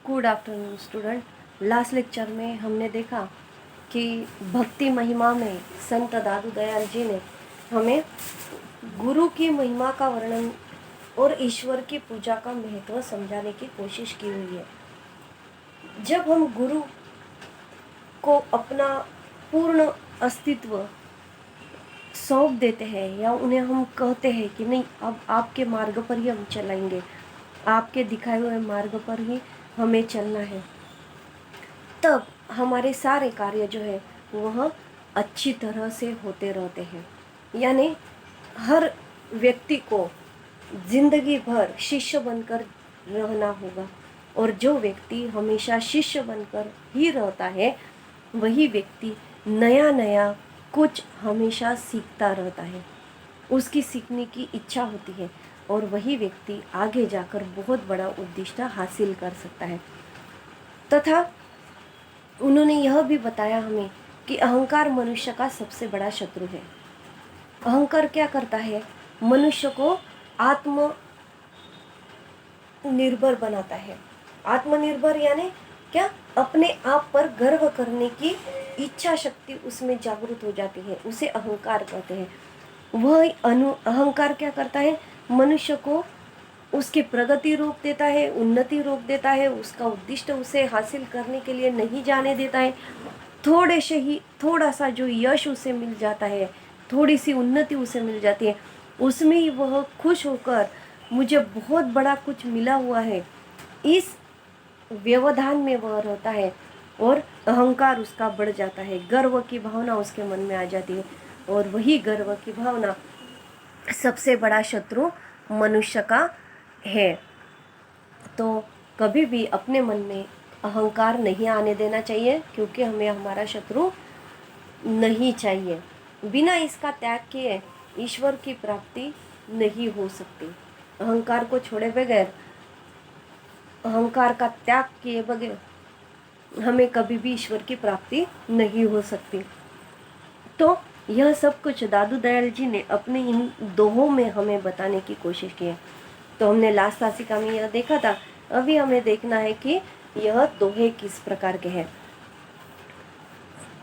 Good afternoon student. Last lecture में हमने देखा कि भक्ति महिमा में संत दादू दयाल जी ने हमें गुरु की महिमा का वर्णन और ईश्वर की पूजा का महत्व समझाने की कोशिश की हुई है। जब हम गुरु को अपना पूर्ण अस्तित्व सौंप देते हैं या उन्हें हम कहते हैं कि नहीं, अब आपके मार्ग पर ही हम चलाएंगे, आपके दिखाए हुए मार्ग पर ही हमें चलना है, तब हमारे सारे कार्य जो है वह अच्छी तरह से होते रहते हैं। यानी हर व्यक्ति को जिंदगी भर शिष्य बनकर रहना होगा, और जो व्यक्ति हमेशा शिष्य बनकर ही रहता है वही व्यक्ति नया नया कुछ हमेशा सीखता रहता है, उसकी सीखने की इच्छा होती है, और वही व्यक्ति आगे जाकर बहुत बड़ा उद्देश्य हासिल कर सकता है। तथा उन्होंने यह भी बताया हमें कि अहंकार मनुष्य का सबसे बड़ा शत्रु है। अहंकार क्या करता है? मनुष्य को आत्मनिर्भर बनाता है। आत्मनिर्भर यानी क्या? अपने आप पर गर्व करने की इच्छा शक्ति उसमें जागृत हो जाती है, उसे अहंकार कहते हैं। वह अहंकार क्या करता है? मनुष्य को उसकी प्रगति रोक देता है, उन्नति रोक देता है, उसका उद्दिष्ट उसे हासिल करने के लिए नहीं जाने देता है। थोड़ा सा जो यश उसे मिल जाता है, थोड़ी सी उन्नति उसे मिल जाती है, उसमें ही वह खुश होकर मुझे बहुत बड़ा कुछ मिला हुआ है, इस व्यवधान में वह रहता है, और अहंकार उसका बढ़ जाता है। गर्व की भावना उसके मन में आ जाती है, और वही गर्व की भावना सबसे बड़ा शत्रु मनुष्य का है। तो कभी भी अपने मन में अहंकार नहीं आने देना चाहिए, क्योंकि हमें हमारा शत्रु नहीं चाहिए। बिना इसका त्याग किए ईश्वर की प्राप्ति नहीं हो सकती। अहंकार को छोड़े बगैर, अहंकार का त्याग किए बगैर हमें कभी भी ईश्वर की प्राप्ति नहीं हो सकती। तो यह सब कुछ दादू दयाल जी ने अपने इन दोहों में हमें बताने की कोशिश की है। तो हमने लास्ट आसिका में यह देखा था, अभी हमें देखना है कि यह दोहे किस प्रकार के हैं।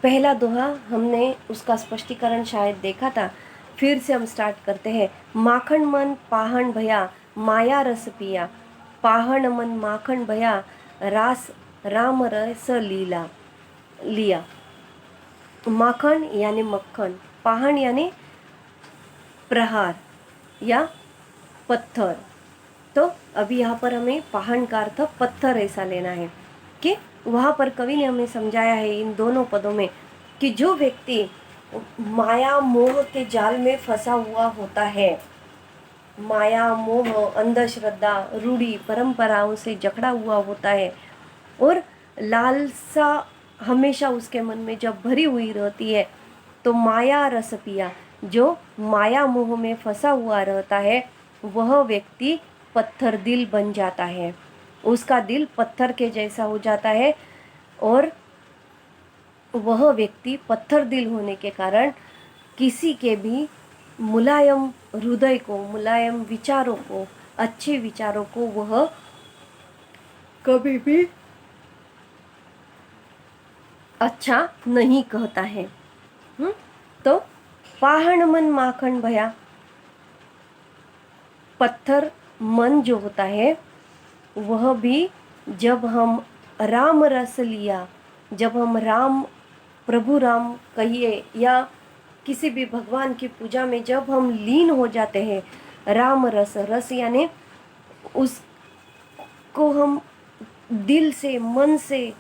पहला दोहा हमने उसका स्पष्टीकरण शायद देखा था, फिर से हम स्टार्ट करते हैं। माखन मन पाहन भया, माया रस पिया, पाहन मन माखन भया, रास राम रस लीला लिया। माखन यानी मक्खन, पाहन यानी प्रहार या पत्थर। तो अभी यहाँ पर हमें पाहन का अर्थ पत्थर ऐसा लेना है कि वहाँ पर कवि ने हमें समझाया है इन दोनों पदों में कि जो व्यक्ति माया मोह के जाल में फंसा हुआ होता है, माया मोह अंधश्रद्धा रूढ़ी परंपराओं से जकड़ा हुआ होता है, और लालसा हमेशा उसके मन में जब भरी हुई रहती है, तो माया रस पिया, जो माया मोह में फंसा हुआ रहता है, वह व्यक्ति पत्थर दिल बन जाता है। उसका दिल पत्थर के जैसा हो जाता है, और वह व्यक्ति पत्थर दिल होने के कारण किसी के भी मुलायम हृदय को, मुलायम विचारों को, अच्छे विचारों को वह कभी भी अच्छा नहीं कहता है। तो पाहन मन माखन भया, पत्थर मन जो होता है वह भी जब हम राम रस लिया, जब हम राम, प्रभु राम कहिए या किसी भी भगवान की पूजा में जब हम लीन हो जाते हैं, राम रस, रस यानी उसको हम दिल से, मन से,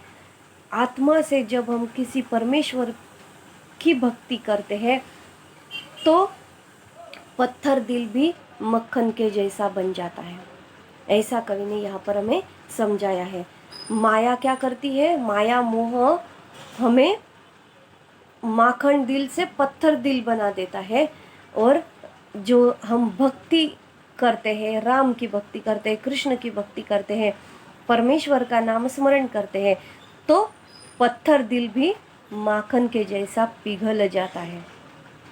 आत्मा से जब हम किसी परमेश्वर की भक्ति करते हैं, तो पत्थर दिल भी मक्खन के जैसा बन जाता है। ऐसा कवि ने यहाँ पर हमें समझाया है। माया क्या करती है? माया मोह हमें माखन दिल से पत्थर दिल बना देता है, और जो हम भक्ति करते हैं, राम की भक्ति करते हैं, कृष्ण की भक्ति करते हैं, परमेश्वर का नाम स्मरण करते हैं, तो पत्थर दिल भी माखन के जैसा पिघल जाता है।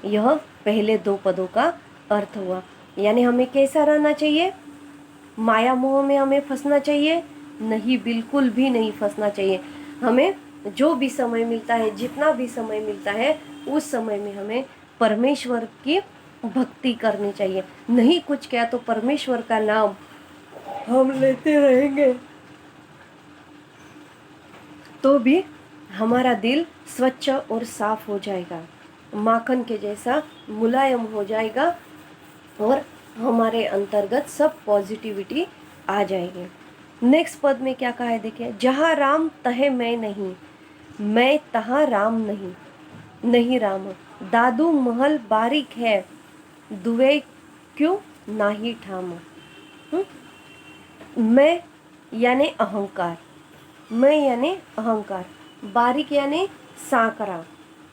यह पहले दो पदों का अर्थ हुआ। यानी हमें कैसा रहना चाहिए? माया मोह में हमें फंसना चाहिए नहीं, बिल्कुल भी नहीं फंसना चाहिए। हमें जो भी समय मिलता है, जितना भी समय मिलता है, उस समय में हमें परमेश्वर की भक्ति करनी चाहिए। नहीं कुछ किया तो परमेश्वर का नाम हम लेते रहेंगे तो भी हमारा दिल स्वच्छ और साफ हो जाएगा, माखन के जैसा मुलायम हो जाएगा और हमारे अंतर्गत सब पॉजिटिविटी आ जाएगी। नेक्स्ट पद में क्या कहा है देखिए, जहाँ राम तहे मैं नहीं, मैं तहाँ राम नहीं, नहीं राम। दादू महल बारीक है, दुए क्यों नाही ठाम। मैं यानी अहंकार, मैं यानी अहंकार, बारीक यानी साकरा,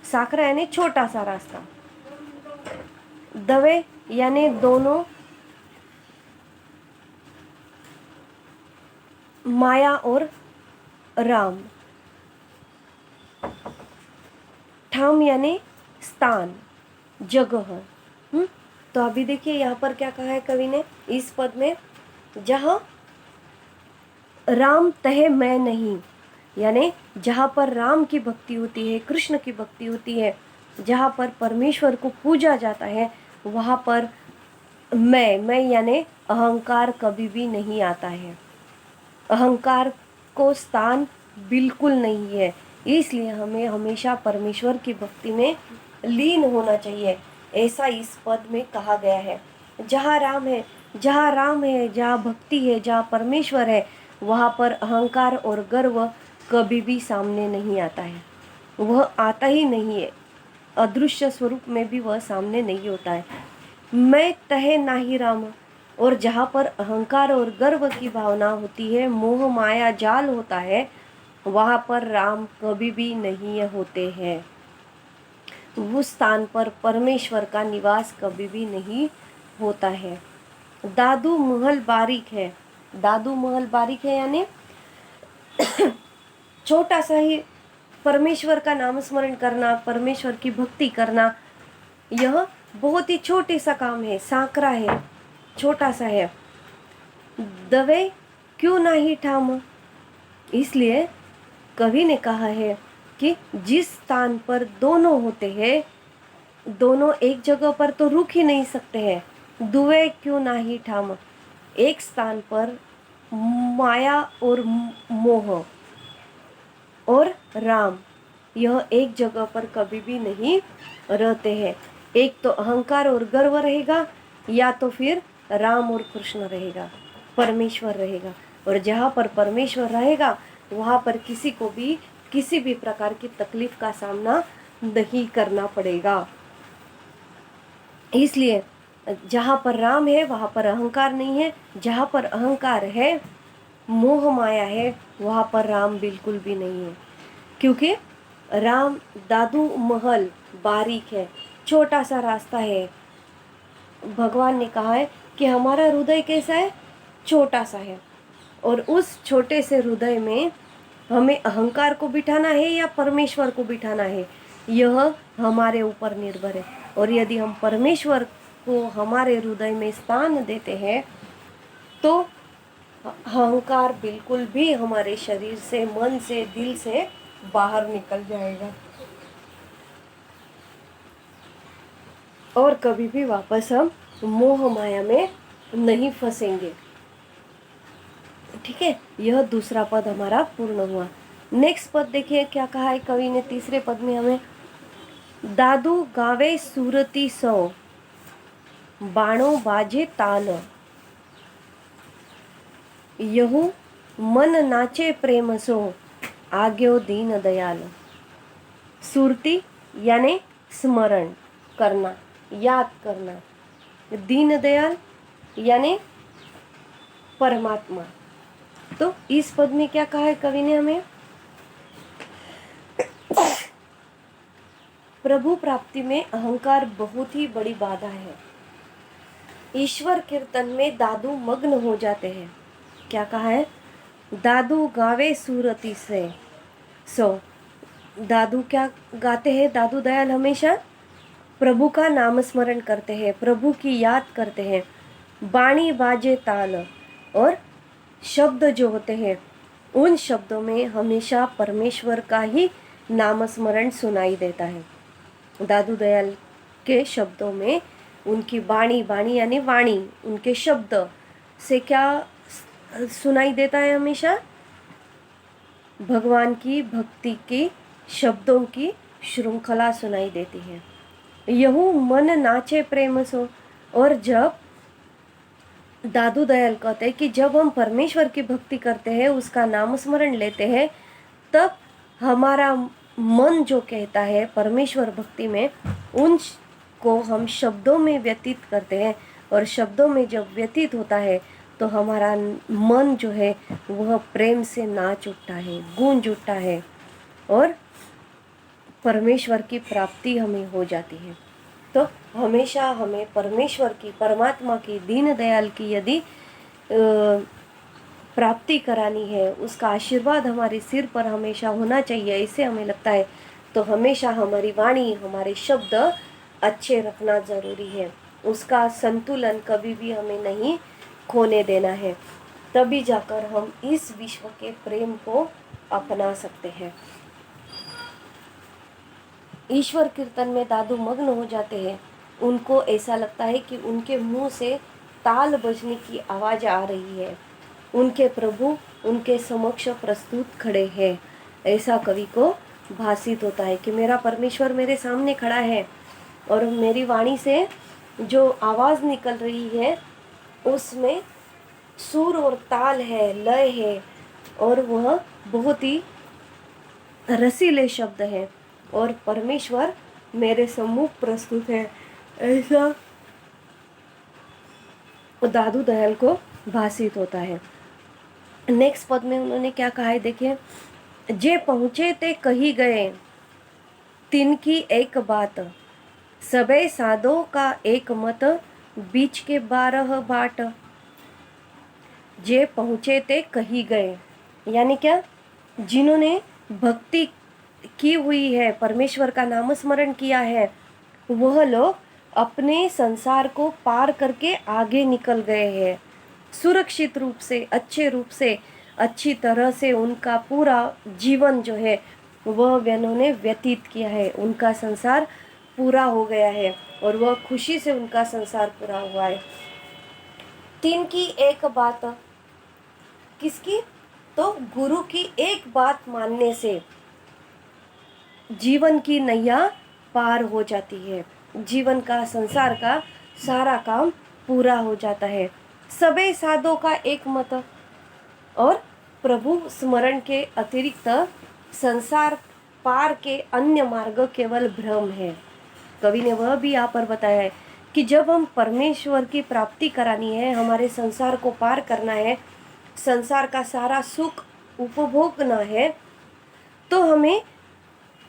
साकरा यानी छोटा सा रास्ता, दवे यानी दोनों, माया और राम, ठाम यानी स्थान, जगह। तो अभी देखिए यहाँ पर क्या कहा है कवि ने इस पद में, जहाँ राम तहे मैं नहीं, यानी जहाँ पर राम की भक्ति होती है, कृष्ण की भक्ति होती है, जहाँ पर परमेश्वर को पूजा जाता है, वहाँ पर मैं यानी अहंकार कभी भी नहीं आता है। अहंकार को स्थान बिल्कुल नहीं है। इसलिए हमें हमेशा परमेश्वर की भक्ति में लीन होना चाहिए, ऐसा इस पद में कहा गया है। जहाँ राम है, जहाँ राम है, जहाँ भक्ति है, जहाँ परमेश्वर है, वहाँ पर अहंकार और गर्व कभी भी सामने नहीं आता है, वह आता ही नहीं है। अदृश्य स्वरूप में भी वह सामने नहीं होता है। मैं तहे नाही राम, और जहाँ पर अहंकार और गर्व की भावना होती है, मोह माया जाल होता है, वहाँ पर राम कभी भी नहीं होते हैं। उस स्थान पर परमेश्वर का निवास कभी भी नहीं होता है। दादू महल बारीक है, दादू महल बारीक है यानी छोटा सा ही परमेश्वर का नाम स्मरण करना, परमेश्वर की भक्ति करना, यह बहुत ही छोटे सा काम है, सांकरा है, छोटा सा है। दवे क्यों नहीं ठाम, इसलिए कवि ने कहा है कि जिस स्थान पर दोनों होते हैं, दोनों एक जगह पर तो रुक ही नहीं सकते हैं। दुए क्यों नहीं ठाम, एक स्थान पर माया और मोह और राम, यह एक जगह पर कभी भी नहीं रहते हैं। एक तो अहंकार और गर्व रहेगा, या तो फिर राम और कृष्ण रहेगा, परमेश्वर रहेगा। और जहाँ पर परमेश्वर रहेगा, वहाँ पर किसी को भी किसी भी प्रकार की तकलीफ का सामना नहीं करना पड़ेगा। इसलिए जहाँ पर राम है, वहाँ पर अहंकार नहीं है। जहाँ पर अहंकार है, मोह माया है, वहाँ पर राम बिल्कुल भी नहीं है। क्योंकि राम दादू महल बारीक है, छोटा सा रास्ता है। भगवान ने कहा है कि हमारा हृदय कैसा है, छोटा सा है, और उस छोटे से हृदय में हमें अहंकार को बिठाना है या परमेश्वर को बिठाना है, यह हमारे ऊपर निर्भर है। और यदि हम परमेश्वर को हमारे हृदय में स्थान देते हैं, तो अहंकार बिल्कुल भी हमारे शरीर से, मन से, दिल से बाहर निकल जाएगा और कभी भी वापस हम मोह माया में नहीं फंसेंगे। ठीक है, यह दूसरा पद हमारा पूर्ण हुआ। नेक्स्ट पद देखिए क्या कहा है कवि ने तीसरे पद में हमें, दादू गावे सूरती सौ, बाणो बाजे ताल, यहू मन नाचे प्रेम सो, आग्यो दीन दयाल। सुरती यानी स्मरण करना, याद करना, दीन दयाल यानी परमात्मा। तो इस पद में क्या कहा है कवि ने हमें, प्रभु प्राप्ति में अहंकार बहुत ही बड़ी बाधा है। ईश्वर कीर्तन में दादू मग्न हो जाते हैं। क्या कहा है, दादू गावे सूरती से सो, दादू क्या गाते हैं, दादू दयाल हमेशा प्रभु का नाम स्मरण करते हैं, प्रभु की याद करते हैं। बाणी बाजे ताल, और शब्द जो होते हैं उन शब्दों में हमेशा परमेश्वर का ही नाम स्मरण सुनाई देता है। दादू दयाल के शब्दों में उनकी वाणी, वाणी यानी वाणी, उनके शब्द से क्या सुनाई देता है? हमेशा भगवान की भक्ति के शब्दों की श्रृंखला सुनाई देती है। यहू मन नाचे प्रेम सो। और जब दादू दयाल कहते हैं कि जब हम परमेश्वर की भक्ति करते हैं, उसका नाम स्मरण लेते हैं, तब हमारा मन जो कहता है परमेश्वर भक्ति में, उन को हम शब्दों में व्यतीत करते हैं। और शब्दों में जब व्यतीत होता है तो हमारा मन जो है वह प्रेम से नाच उठता है, गूंज उठता है, और परमेश्वर की प्राप्ति हमें हो जाती है। तो हमेशा हमें परमेश्वर की, परमात्मा की, दीन दयाल की यदि प्राप्ति करानी है, उसका आशीर्वाद हमारे सिर पर हमेशा होना चाहिए, ऐसे हमें लगता है, तो हमेशा हमारी वाणी, हमारे शब्द अच्छे रखना ज़रूरी है। उसका संतुलन कभी भी हमें नहीं खोने देना है, तभी जाकर हम इस विश्व के प्रेम को अपना सकते हैं। ईश्वर कीर्तन में दादू मग्न हो जाते हैं। उनको ऐसा लगता है कि उनके मुंह से ताल बजने की आवाज़ आ रही है, उनके प्रभु उनके समक्ष प्रस्तुत खड़े हैं। ऐसा कवि को भासित होता है कि मेरा परमेश्वर मेरे सामने खड़ा है, और मेरी वाणी से जो आवाज़ निकल रही है उसमें सुर और ताल है, लय है, और वह बहुत ही रसीले शब्द है, और परमेश्वर मेरे सम्मुख प्रस्तुत है। ऐसा दादू दयाल को भासित होता है। नेक्स्ट पद में उन्होंने क्या कहा है, देखिए, जे पहुँचे ते कही गए, तिनकी एक बात, सबे साधो का एक मत, बीच के 12 बाट। जे पहुँचे ते कही गए यानी क्या? जिन्होंने भक्ति की हुई है, परमेश्वर का नाम स्मरण किया है, वह लोग अपने संसार को पार करके आगे निकल गए हैं। सुरक्षित रूप से, अच्छे रूप से, अच्छी तरह से उनका पूरा जीवन जो है वह उन्होंने व्यतीत किया है। उनका संसार पूरा हो गया है और वह खुशी से उनका संसार पूरा हुआ है। 3 की एक बात, किसकी? तो गुरु की एक बात मानने से जीवन की नैया पार हो जाती है, जीवन का, संसार का सारा काम पूरा हो जाता है। सबे साधों का एक मत, और प्रभु स्मरण के अतिरिक्त संसार पार के अन्य मार्ग केवल भ्रम है। कवि ने वह भी यहाँ पर बताया है कि जब हम परमेश्वर की प्राप्ति करानी है, हमारे संसार को पार करना है, संसार का सारा सुख उपभोगना है, तो हमें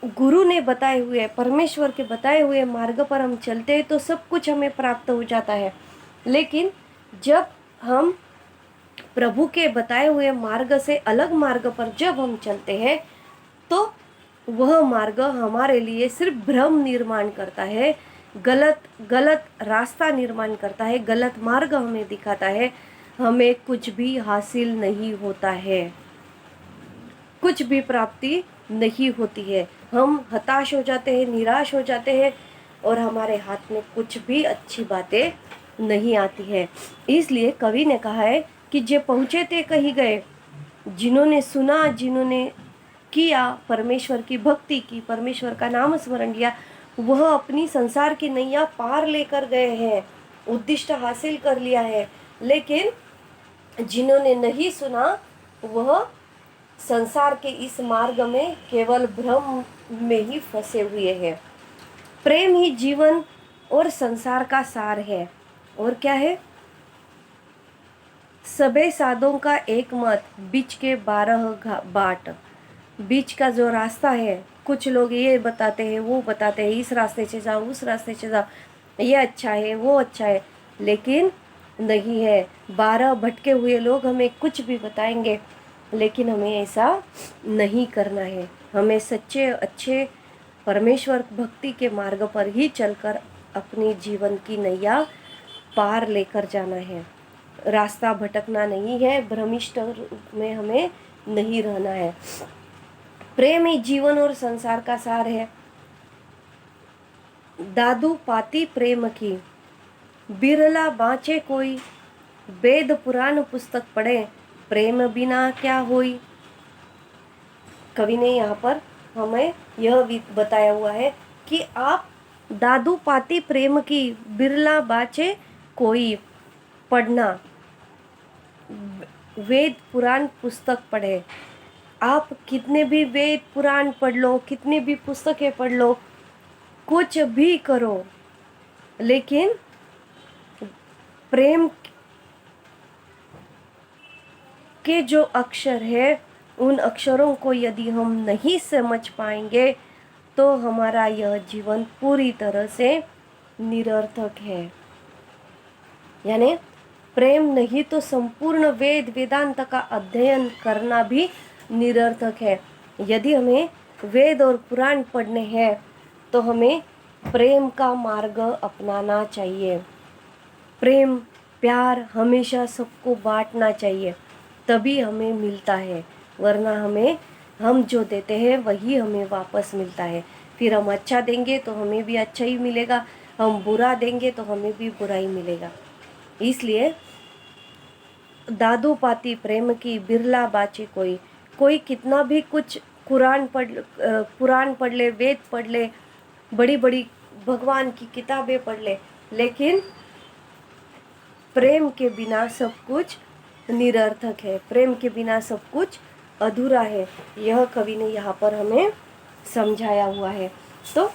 गुरु ने बताए हुए, परमेश्वर के बताए हुए मार्ग पर हम चलते हैं तो सब कुछ हमें प्राप्त हो जाता है। लेकिन जब हम प्रभु के बताए हुए मार्ग से अलग मार्ग पर जब हम चलते हैं तो वह मार्ग हमारे लिए सिर्फ भ्रम निर्माण करता है, गलत रास्ता निर्माण करता है, गलत मार्ग हमें दिखाता है, हमें कुछ भी हासिल नहीं होता है, कुछ भी प्राप्ति नहीं होती है। हम हताश हो जाते हैं, निराश हो जाते हैं, और हमारे हाथ में कुछ भी अच्छी बातें नहीं आती है। इसलिए कवि ने कहा है कि जे पहुँचे ते कही गए, जिन्होंने सुना, जिन्होंने किया, परमेश्वर की भक्ति की, परमेश्वर का नाम स्मरण किया, वह अपनी संसार की नैया पार लेकर गए हैं, उद्दिष्ट हासिल कर लिया है। लेकिन जिन्होंने नहीं सुना, वह संसार के इस मार्ग में केवल भ्रम में ही फंसे हुए हैं। प्रेम ही जीवन और संसार का सार है। और क्या है? सबे साधों का एक मत, बीच के 12 बाट। बीच का जो रास्ता है, कुछ लोग ये बताते हैं, वो बताते हैं, इस रास्ते से जाओ, उस रास्ते से जाओ, ये अच्छा है, वो अच्छा है, लेकिन नहीं है। 12 भटके हुए लोग हमें कुछ भी बताएंगे, लेकिन हमें ऐसा नहीं करना है। हमें सच्चे अच्छे परमेश्वर भक्ति के मार्ग पर ही चलकर अपनी जीवन की नैया पार लेकर जाना है। रास्ता भटकना नहीं है, भ्रमिष्ट रूप में हमें नहीं रहना है। प्रेम ही जीवन और संसार का सार है। दादू पाती प्रेम की, बिरला बाँचे कोई, वेद पुराण पुस्तक पढ़े, प्रेम बिना क्या होई। कवि ने यहाँ पर हमें यह भी बताया हुआ है कि आप दादू पाती प्रेम की, बिरला बाँचे कोई, पढ़ना, वेद पुराण पुस्तक पढ़े। आप कितने भी वेद पुराण पढ़ लो, कितनी भी पुस्तकें पढ़ लो, कुछ भी करो, लेकिन प्रेम के जो अक्षर है, उन अक्षरों को यदि हम नहीं समझ पाएंगे तो हमारा यह जीवन पूरी तरह से निरर्थक है। यानी प्रेम नहीं तो संपूर्ण वेद वेदांत का अध्ययन करना भी निरर्थक है। यदि हमें वेद और पुराण पढ़ने हैं तो हमें प्रेम का मार्ग अपनाना चाहिए। प्रेम प्यार हमेशा सबको बांटना चाहिए, तभी हमें मिलता है, वरना हम जो देते हैं वही हमें वापस मिलता है। फिर हम अच्छा देंगे तो हमें भी अच्छा ही मिलेगा, हम बुरा देंगे तो हमें भी बुरा ही मिलेगा। इसलिए दादू पाती प्रेम की, बिरला बाँचे कोई। कोई कितना भी कुछ पुराण पढ़ ले, वेद पढ़ ले, बड़ी बड़ी भगवान की किताबें पढ़ ले, लेकिन प्रेम के बिना सब कुछ निरर्थक है, प्रेम के बिना सब कुछ अधूरा है। यह कवि ने यहाँ पर हमें समझाया हुआ है। तो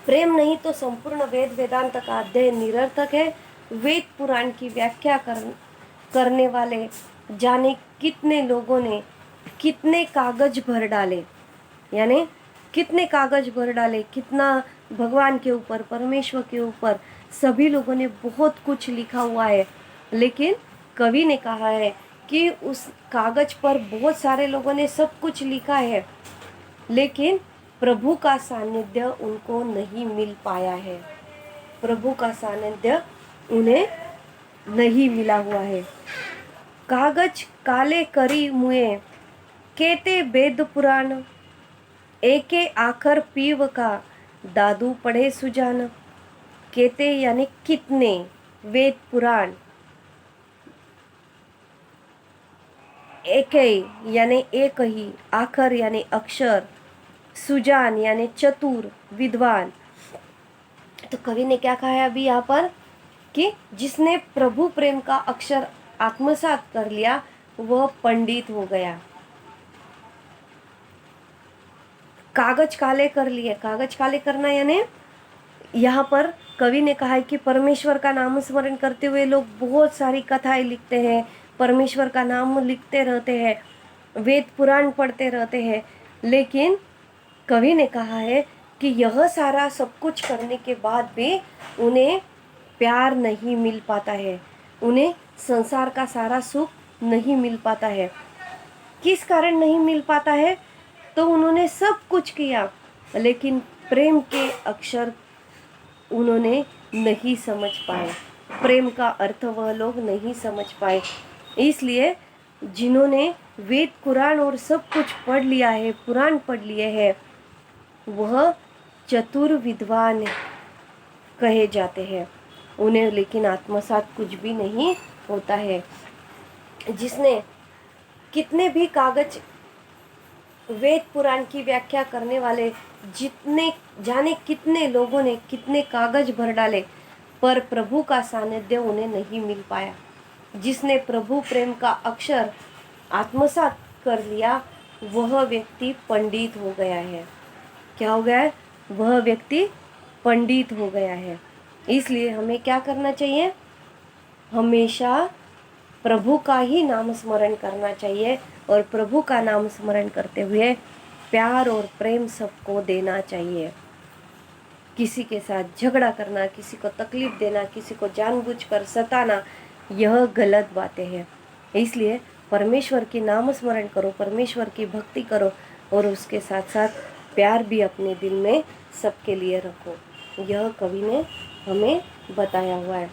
प्रेम नहीं तो संपूर्ण वेद वेदांत का अध्ययन निरर्थक है। वेद पुराण की व्याख्या करने वाले जाने कितने लोगों ने कितने कागज भर डाले, यानी कितने कागज भर डाले, कितना भगवान के ऊपर, परमेश्वर के ऊपर सभी लोगों ने बहुत कुछ लिखा हुआ है। लेकिन कवि ने कहा है कि उस कागज पर बहुत सारे लोगों ने सब कुछ लिखा है, लेकिन प्रभु का सानिध्य उनको नहीं मिल पाया है। प्रभु का सानिध्य उन्हें नहीं मिला हुआ है। कागज काले करी मुए, केते वेद पुराण, एके आखर पीव का, दादू पढ़े सुजान। केते यानी कितने, वेद पुराण, एक यानी एक ही, आखर यानी अक्षर, सुजान यानी चतुर विद्वान। तो कवि ने क्या कहा है अभी यहाँ पर कि जिसने प्रभु प्रेम का अक्षर आत्मसात कर लिया वह पंडित हो गया। कागज काले कर लिए, कागज काले करना यानी यहाँ पर कवि ने कहा है कि परमेश्वर का नाम स्मरण करते हुए लोग बहुत सारी कथाएं लिखते हैं, परमेश्वर का नाम लिखते रहते हैं, वेद पुराण पढ़ते रहते हैं, लेकिन कवि ने कहा है कि यह सारा सब कुछ करने के बाद भी उन्हें प्यार नहीं मिल पाता है, उन्हें संसार का सारा सुख नहीं मिल पाता है। किस कारण नहीं मिल पाता है? तो उन्होंने सब कुछ किया, लेकिन प्रेम के अक्षर उन्होंने नहीं समझ पाए, प्रेम का अर्थ वह लोग नहीं समझ पाए। इसलिए जिन्होंने वेद पुराण और सब कुछ पढ़ लिया है, पुराण पढ़ लिए हैं, वह चतुर विद्वान कहे जाते हैं, उन्हें लेकिन आत्मसात कुछ भी नहीं होता है। जिसने कितने भी कागज, वेद पुराण की व्याख्या करने वाले जितने जाने कितने लोगों ने कितने कागज भर डाले, पर प्रभु का सानिध्य उन्हें नहीं मिल पाया। जिसने प्रभु प्रेम का अक्षर आत्मसात कर लिया वह व्यक्ति पंडित हो गया है। क्या हो गया है? वह व्यक्ति पंडित हो गया है। इसलिए हमें क्या करना चाहिए? हमेशा प्रभु का ही नाम स्मरण करना चाहिए, और प्रभु का नाम स्मरण करते हुए प्यार और प्रेम सबको देना चाहिए। किसी के साथ झगड़ा करना, किसी को तकलीफ देना, किसी को जानबूझकर सताना, यह गलत बातें हैं। इसलिए परमेश्वर की नाम स्मरण करो, परमेश्वर की भक्ति करो, और उसके साथ साथ प्यार भी अपने दिल में सबके लिए रखो। यह कवि ने हमें बताया हुआ है।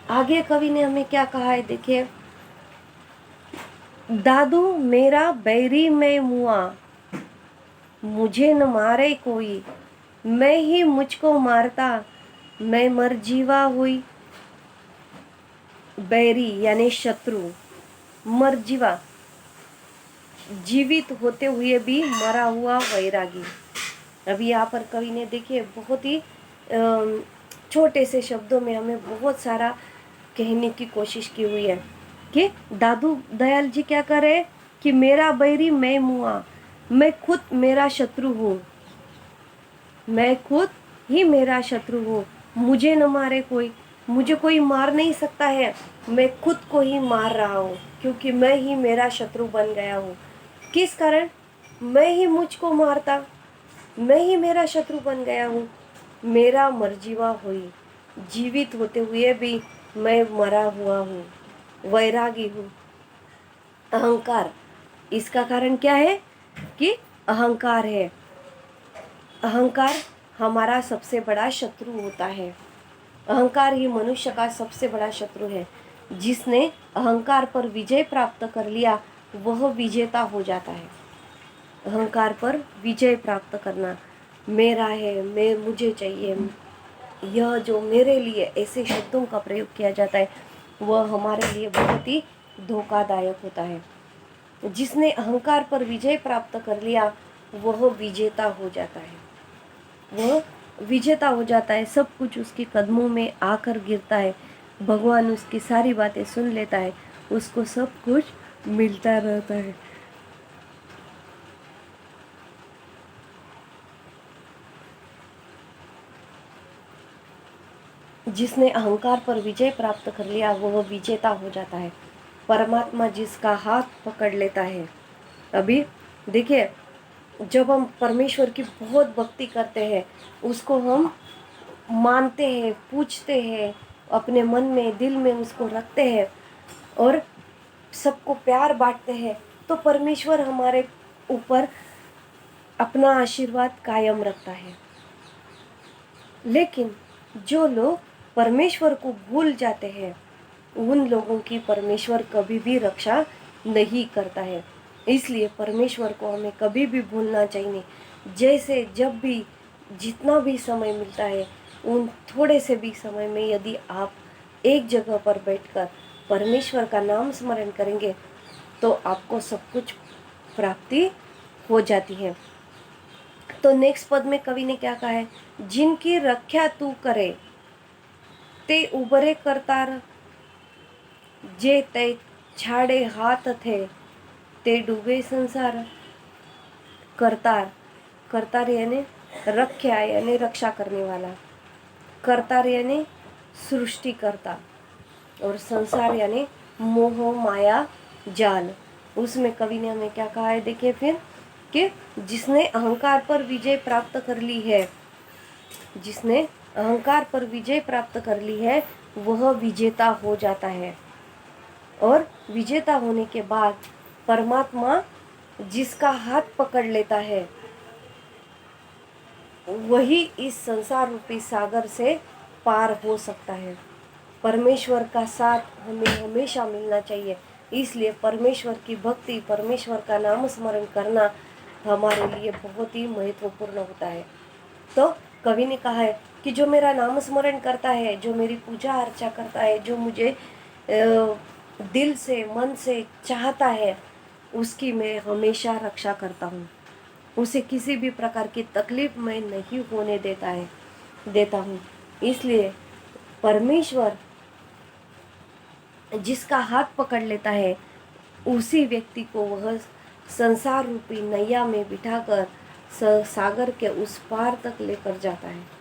आगे कवि ने हमें क्या कहा है, देखिए, दादू मेरा बैरी मैं मुआ, मुझे न मारे कोई, मैं ही मुझको मारता, मैं मर जीवा हुई। बैरी यानी शत्रु, मर जीवा जीवित होते हुए भी मरा हुआ वैरागी। अभी यहाँ पर कवि ने देखिए बहुत ही छोटे से शब्दों में हमें बहुत सारा कहने की कोशिश की हुई है कि दादू दयाल जी क्या कर रहे हैं कि मेरा बैरी मैं मुआ, मैं खुद मेरा शत्रु हूँ, मैं खुद ही मेरा शत्रु हूँ, मुझे न मारे कोई, मुझे कोई मार नहीं सकता है, मैं खुद को ही मार रहा हूँ क्योंकि मैं ही मेरा शत्रु बन गया हूँ। किस कारण? मैं ही मुझको मारता, मैं ही मेरा शत्रु बन गया हूँ, मेरा मरजीवा हुई, जीवित होते हुए भी मैं मरा हुआ हूँ, वैरागी हूँ। अहंकार, इसका कारण क्या है कि अहंकार है। अहंकार हमारा सबसे बड़ा शत्रु होता है। अहंकार ही मनुष्य का सबसे बड़ा शत्रु है। जिसने अहंकार पर विजय प्राप्त कर लिया वह विजेता हो जाता है। अहंकार पर विजय प्राप्त करना, मेरा है, मैं, मुझे चाहिए, यह जो मेरे लिए ऐसे शब्दों का प्रयोग किया जाता है वह हमारे लिए बहुत ही धोखादायक होता है। जिसने अहंकार पर विजय प्राप्त कर लिया वह विजेता हो जाता है, वह विजेता हो जाता है। सब कुछ उसके कदमों में आकर गिरता है, भगवान उसकी सारी बातें सुन लेता है, उसको सब कुछ मिलता रहता है। जिसने अहंकार पर विजय प्राप्त कर लिया वह विजेता हो जाता है। परमात्मा जिसका हाथ पकड़ लेता है। अभी देखिए, जब हम परमेश्वर की बहुत भक्ति करते हैं, उसको हम मानते हैं, पूछते हैं, अपने मन में, दिल में उसको रखते हैं और सबको प्यार बांटते हैं, तो परमेश्वर हमारे ऊपर अपना आशीर्वाद कायम रखता है। लेकिन जो लोग परमेश्वर को भूल जाते हैं उन लोगों की परमेश्वर कभी भी रक्षा नहीं करता है। इसलिए परमेश्वर को हमें कभी भी भूलना चाहिए। जैसे जब भी जितना भी समय मिलता है उन थोड़े से भी समय में यदि आप एक जगह पर बैठकर परमेश्वर का नाम स्मरण करेंगे तो आपको सब कुछ प्राप्ति हो जाती है। तो नेक्स्ट पद में कवि ने क्या कहा है, जिनकी रक्षा तू करे ते उबरे करतार, जे ते छाड़े हाथ थे ते डूबे संसार। करतार, करतार यानी रक्षा यानी रक्षा करने वाला, करतार यानी सृष्टि करता और संसार यानी मोह माया जाल। उसमें कवि ने हमें क्या कहा है, देखिए फिर कि जिसने अहंकार पर विजय प्राप्त कर ली है, जिसने अहंकार पर विजय प्राप्त कर ली है वह विजेता हो जाता है। और विजेता होने के बाद परमात्मा जिसका हाथ पकड़ लेता है वही इस संसार रूपी सागर से पार हो सकता है। परमेश्वर का साथ हमें हमेशा मिलना चाहिए। इसलिए परमेश्वर की भक्ति, परमेश्वर का नाम स्मरण करना हमारे लिए बहुत ही महत्वपूर्ण होता है। तो कवि ने कहा है कि जो मेरा नाम स्मरण करता है, जो मेरी पूजा अर्चा करता है, जो मुझे दिल से, मन से चाहता है, उसकी मैं हमेशा रक्षा करता हूँ। उसे किसी भी प्रकार की तकलीफ मैं नहीं होने देता हूँ। इसलिए परमेश्वर जिसका हाथ पकड़ लेता है उसी व्यक्ति को वह संसार रूपी नैया में बिठाकर सागर के उस पार तक लेकर जाता है।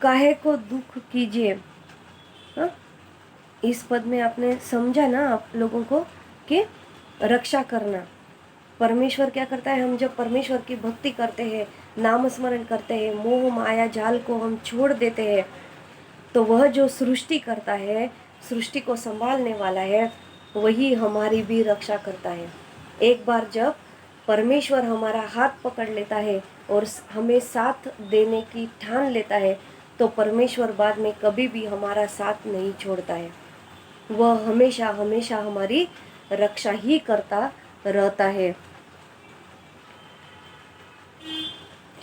काहे को दुख कीजिए इस पद में आपने समझा ना आप लोगों को कि रक्षा करना। परमेश्वर क्या करता है, हम जब परमेश्वर की भक्ति करते हैं, नाम स्मरण करते हैं, मोह माया जाल को हम छोड़ देते हैं, तो वह जो सृष्टि करता है, सृष्टि को संभालने वाला है, वही हमारी भी रक्षा करता है। एक बार जब परमेश्वर हमारा हाथ पकड़ लेता है और हमें साथ देने की ठान लेता है, तो परमेश्वर बाद में कभी भी हमारा साथ नहीं छोड़ता है। वह हमेशा हमेशा हमारी रक्षा ही करता रहता है।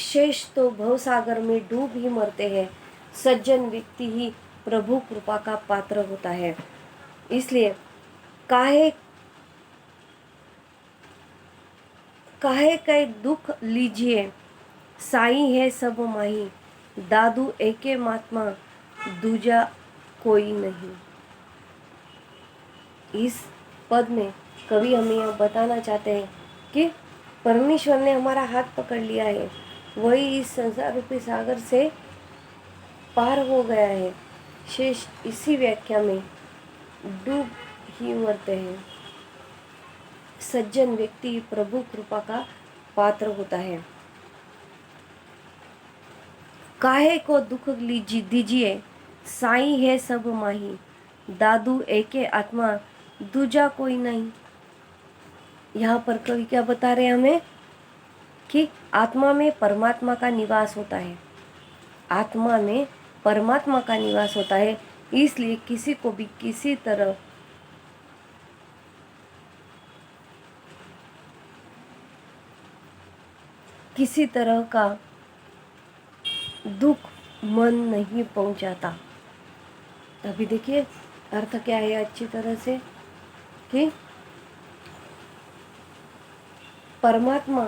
शेष तो भवसागर में डूब ही मरते हैं, सज्जन व्यक्ति ही प्रभु कृपा का पात्र होता है। इसलिए काहे काहे का दुख लीजिए, साई है सब माही, दादू एके महात्मा, दूजा कोई नहीं। इस पद में कवि हमें यह बताना चाहते हैं कि परमेश्वर ने हमारा हाथ पकड़ लिया है, वही इस संसार रूपी सागर से पार हो गया है। शेष इसी व्याख्या में डूब ही मरते हैं। सज्जन व्यक्ति प्रभु कृपा का पात्र होता है। काहे को दुख दीजिए, साई है सब माही, दादू एके आत्मा, दूजा कोई नहीं। यहाँ पर कवि क्या बता रहे हैं हमें कि आत्मा में परमात्मा का निवास होता है, आत्मा में परमात्मा का निवास होता है। इसलिए किसी को भी किसी तरह का दुख मन नहीं पहुंचाता। अभी देखिए अर्थ क्या है अच्छी तरह से कि परमात्मा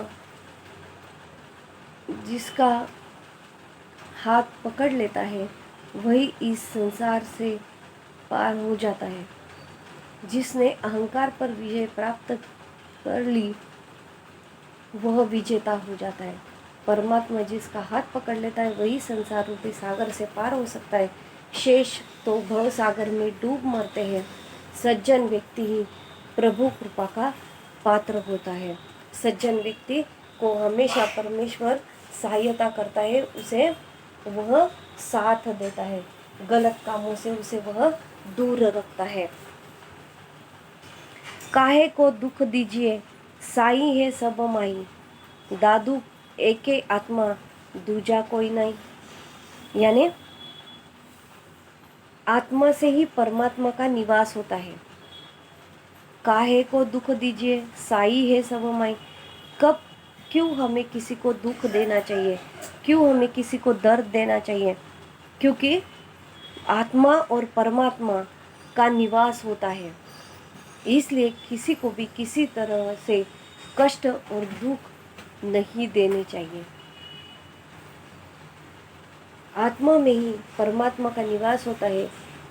जिसका हाथ पकड़ लेता है, वही इस संसार से पार हो जाता है। जिसने अहंकार पर विजय प्राप्त कर ली, वह विजेता हो जाता है। परमात्मा जिसका हाथ पकड़ लेता है, वही संसार रूपी सागर से पार हो सकता है। शेष तो भव सागर में डूब मरते हैं। सज्जन व्यक्ति ही प्रभु कृपा का पात्र होता है। सज्जन व्यक्ति को हमेशा परमेश्वर सहायता करता है, उसे वह साथ देता है, गलत कामों से उसे वह दूर रखता है। काहे को दुख दीजिए, साई है सब माई, दादू एके आत्मा, दूजा कोई नहीं। यानी आत्मा से ही परमात्मा का निवास होता है। काहे को दुख दीजिए, साई है सब माई। कब क्यों हमें किसी को दुख देना चाहिए, क्यों हमें किसी को दर्द देना चाहिए? क्योंकि आत्मा और परमात्मा का निवास होता है। इसलिए किसी को भी किसी तरह से कष्ट और दुख नहीं देने चाहिए। आत्मा में ही परमात्मा का निवास होता है,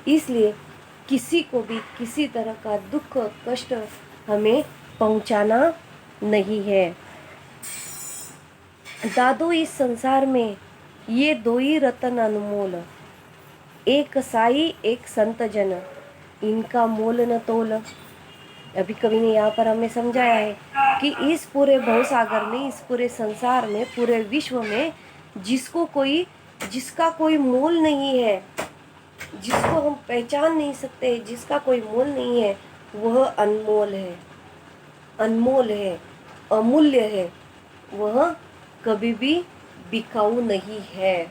इसलिए किसी को भी किसी तरह का दुख कष्ट हमें पहुंचाना नहीं है। दादू इस संसार में ये दो ही रतन अनमोल, एक साई एक संत जन, इनका मोल न तोल। अभी कवि ने यहाँ पर हमें समझाया है कि इस पूरे भवसागर में, इस पूरे संसार में, पूरे विश्व में जिसका कोई मोल नहीं है, जिसको हम पहचान नहीं सकते, जिसका कोई मोल नहीं है, वह अनमोल है, अनमोल है, अमूल्य है। वह कभी भी बिकाऊ नहीं है।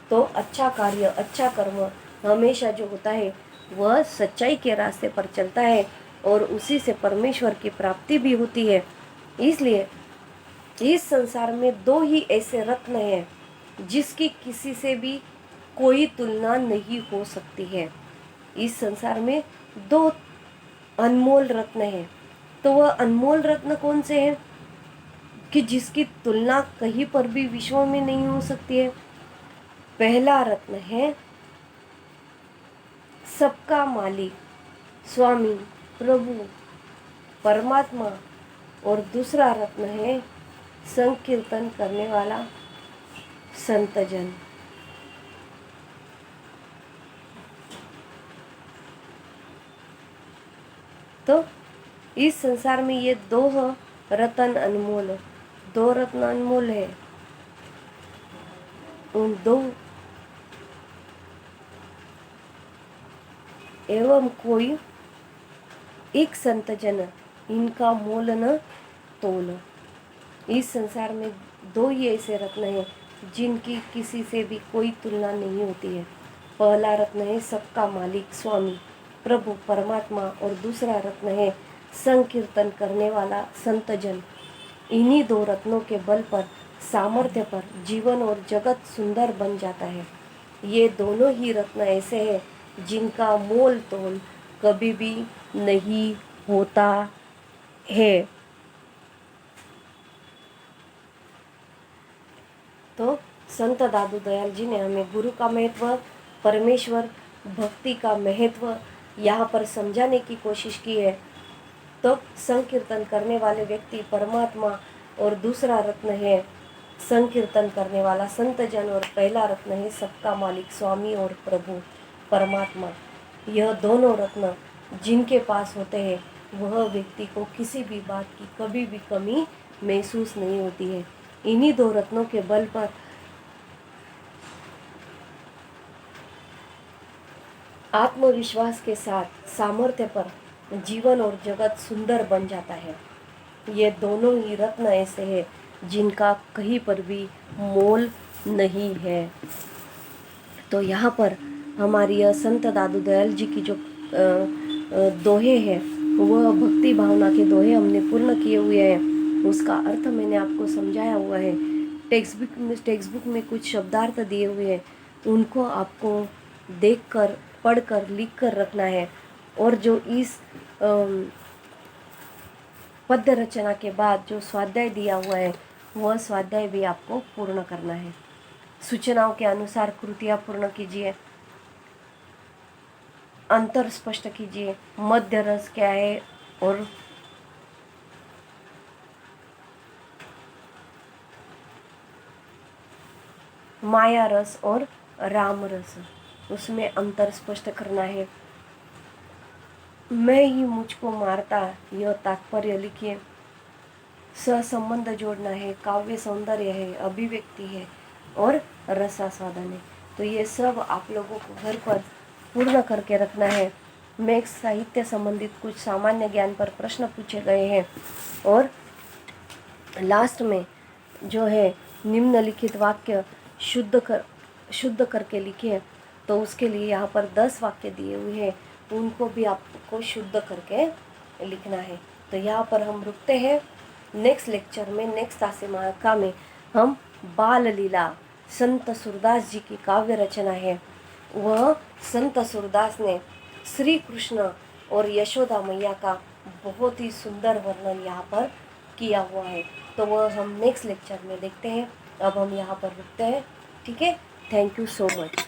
तो अच्छा कार्य, अच्छा कर्म हमेशा जो होता है, वह सच्चाई के रास्ते पर चलता है और उसी से परमेश्वर की प्राप्ति भी होती है। इसलिए इस संसार में दो ही ऐसे रत्न हैं जिसकी किसी से भी कोई तुलना नहीं हो सकती है। इस संसार में दो अनमोल रत्न हैं। तो वह अनमोल रत्न कौन से हैं कि जिसकी तुलना कहीं पर भी विश्व में नहीं हो सकती है? पहला रत्न है सबका मालिक, स्वामी, प्रभु, परमात्मा, और दूसरा रत्न है संकीर्तन करने वाला संतजन। तो इस संसार में ये दो रत्न अनमोल, दो रत्न अनमोल है। उन दो एवं कोई एक संत जन इनका मोल न तोल। इस संसार में दो ही ऐसे रत्न हैं जिनकी किसी से भी कोई तुलना नहीं होती है। पहला रत्न है सबका मालिक स्वामी प्रभु परमात्मा, और दूसरा रत्न है संकीर्तन करने वाला संत जन। इन्हीं दो रत्नों के बल पर, सामर्थ्य पर जीवन और जगत सुंदर बन जाता है। ये दोनों ही रत्न ऐसे हैं जिनका मोल तोल कभी भी नहीं होता है। तो संत दादू दयाल जी ने हमें गुरु का महत्व, परमेश्वर भक्ति का महत्व यहाँ पर समझाने की कोशिश की है। तो संकीर्तन करने वाले व्यक्ति परमात्मा, और दूसरा रत्न है संकीर्तन करने वाला संत जन, और पहला रत्न है सबका मालिक स्वामी और प्रभु परमात्मा। यह दोनों रत्न जिनके पास होते हैं वह व्यक्ति को किसी भी बात की कभी भी कमी महसूस नहीं होती है। इन्हीं दो रत्नों के बल पर आत्मविश्वास के साथ, सामर्थ्य पर जीवन और जगत सुंदर बन जाता है। ये दोनों ही रत्न ऐसे हैं जिनका कहीं पर भी मोल नहीं है। तो यहाँ पर हमारी यह संत दादू दयाल जी की जो दोहे हैं वह भक्ति भावना के दोहे हमने पूर्ण किए हुए हैं। उसका अर्थ मैंने आपको समझाया हुआ है। टेक्स्ट बुक में कुछ शब्दार्थ दिए हुए हैं, उनको आपको देखकर, पढ़कर, लिखकर रखना है। और जो इस पद्य रचना के बाद जो स्वाध्याय दिया हुआ है वह स्वाध्याय भी आपको पूर्ण करना है। सूचनाओं के अनुसार कृतियाँ पूर्ण कीजिए, अंतर स्पष्ट कीजिए, मध्य रस क्या है और माया रस और राम रस, उसमें अंतर स्पष्ट करना है। मैं ही मुझको मारता, यह तात्पर्य लिखिए। सहसंबंध जोड़ना है, काव्य सौंदर्य है, अभिव्यक्ति है और रसास्वादन है। तो ये सब आप लोगों को घर पर पूर्ण करके रखना है। मैक्स साहित्य संबंधित कुछ सामान्य ज्ञान पर प्रश्न पूछे गए हैं, और लास्ट में जो है निम्नलिखित वाक्य शुद्ध करके लिखिए। तो उसके लिए यहाँ पर 10 वाक्य दिए हुए हैं, उनको भी आपको शुद्ध करके लिखना है। तो यहाँ पर हम रुकते हैं। नेक्स्ट लेक्चर में, नेक्स्ट आसिमाका में हम बाल लीला, संत सूरदास जी की काव्य रचना है। वह संत सूरदास ने श्री कृष्ण और यशोदा मैया का बहुत ही सुंदर वर्णन यहाँ पर किया हुआ है। तो वह हम नेक्स्ट लेक्चर में देखते हैं। अब हम यहाँ पर रुकते हैं। ठीक है, थैंक यू सो मच।